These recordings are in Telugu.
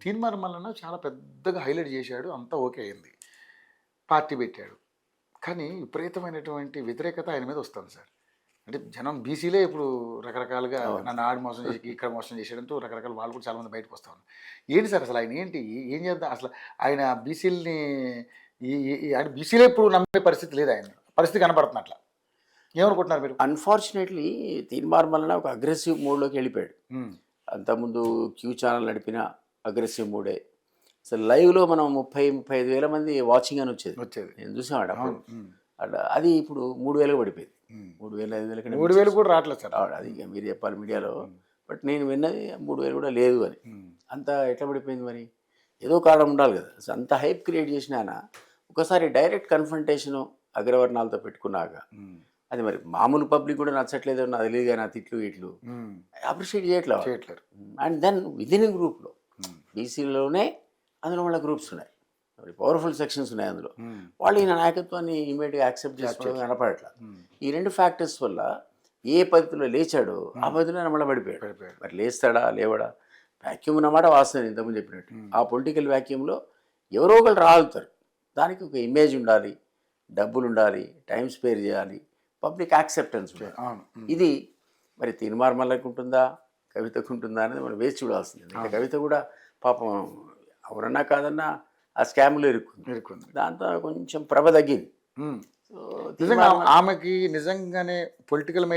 తీన్మార్ మల్లన్న చాలా పెద్దగా హైలైట్ చేశాడు, అంతా ఓకే అయింది, పార్టీ పెట్టాడు. కానీ విపరీతమైనటువంటి వ్యతిరేకత ఆయన మీద వస్తుంది సార్. అంటే జనం బీసీలే ఇప్పుడు రకరకాలుగా నన్ను ఆడి మోసం చేసి ఇక్కడ మోసం చేసేయడంతో రకరకాల వాళ్ళు కూడా చాలామంది బయటకు వస్తా ఉన్నారు. ఏంటి సార్ అసలు ఆయన ఏంటి, ఏం చేద్దాం అసలు? ఆయన బీసీలని అంటే బీసీలే ఇప్పుడు నమ్మే పరిస్థితి లేదు, ఆయన పరిస్థితి కనబడుతుంది అట్లా. ఏమనుకుంటున్నారు మీరు? అన్ఫార్చునేట్లీ తీన్మార్ మల్లన్న ఒక అగ్రెసివ్ మోడ్లోకి వెళ్ళిపోయాడు. అంతకుముందు క్యూ ఛానల్ నడిపిన అగ్రెసివ్ మూడే. అసలు లైవ్లో మనం 30-35 వేల మంది వాచింగ్ అని వచ్చేది. నేను చూసాను అప్పుడు. అది ఇప్పుడు 3,000 పడిపోయింది. 3,000-5,000 కంటే 3,000 కూడా రావట్లేదు సార్. అది ఇక మీరు చెప్పాలి మీడియాలో. బట్ నేను విన్నది 3,000 కూడా లేదు అని. అంత ఎట్లా పడిపోయింది మరి? ఏదో కారణం ఉండాలి కదా. అసలు అంత హైప్ క్రియేట్ చేసిన ఆయన ఒకసారి డైరెక్ట్ కన్ఫ్రంటేషను అగ్రవర్ణాలతో పెట్టుకున్నాక అది మరి మామూలు పబ్లిక్ కూడా నచ్చట్లేదు, నాకు తెలియదు కానీ ఆ తిట్లు ఇట్లు అప్రిషియేట్ చేయట్లేదు. అండ్ దెన్ విదిన్ గ్రూప్లో బీసీలోనే అందులో వాళ్ళ గ్రూప్స్ ఉన్నాయి, పవర్ఫుల్ సెక్షన్స్ ఉన్నాయి అందులో. వాళ్ళు ఈయన నాయకత్వాన్ని ఇమీడియట్గా యాక్సెప్ట్ చేసుకోవడం కనపడట్లేదు. ఈ 2 ఫ్యాక్టర్స్ వల్ల ఏ పద్ధతిలో లేచాడో ఆ పద్ధతిలో మళ్ళీ పడిపోయాడు. మరి లేస్తాడా లేవడా? వ్యాక్యూమ్ అన్నమాట వాస్తవం, ఇంతకుముందు చెప్పినట్టు. ఆ పొలిటికల్ వ్యాక్యూమ్లో ఎవరో ఒకరు రాలుతారు. దానికి ఒక ఇమేజ్ ఉండాలి, డబ్బులు ఉండాలి, టైం స్పేర్ చేయాలి, పబ్లిక్ యాక్సెప్టెన్స్ ఉండాలి. ఇది మరి తీన్మార్ మల్లకి ఉంటుందా, కవితకు ఉంటుందా అనేది మనం వేసి చూడాల్సింది. కవిత కూడా పాపం ఎవరన్నా కాదన్నా ఆ స్కామ్లో ఇరుక్కుంది. దాంతో కొంచెం ప్రభ తగ్గింది. నిజంగా ఆమెకి నిజంగానే పొలిటికల్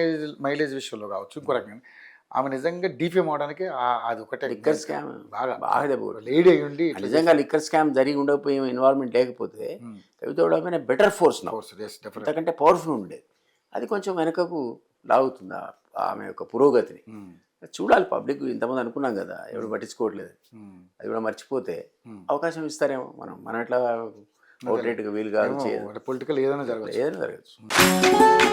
మైలేజ్ విషయంలో కావచ్చు, ఇంకో రకంగా ఆమె నిజంగా డిఫేమ్ అవడానికి అది ఒకటే లిక్కర్ స్కామ్ బాగా లేడీ అయ్యి ఉండి నిజంగా లిక్కర్ స్కామ్ జరిగి ఉండకపోయి ఇన్వాల్వ్మెంట్ లేకపోతే కవిత కూడా బెటర్ ఫోర్స్ అంతకంటే పవర్ఫుల్ ఉండేది. అది కొంచెం వెనకకు లాగుతుంది ఆమె యొక్క పురోగతిని. చూడాలి, పబ్లిక్ ఇంతమంది అనుకున్నాం కదా, ఎవరు పట్టించుకోవట్లేదు. అది కూడా మర్చిపోతే అవకాశం ఇస్తారేమో. మన అట్లా అవుట్రేట్గా వీలు కాదు, పొలిటికల్ ఏదైనా జరగచ్చు.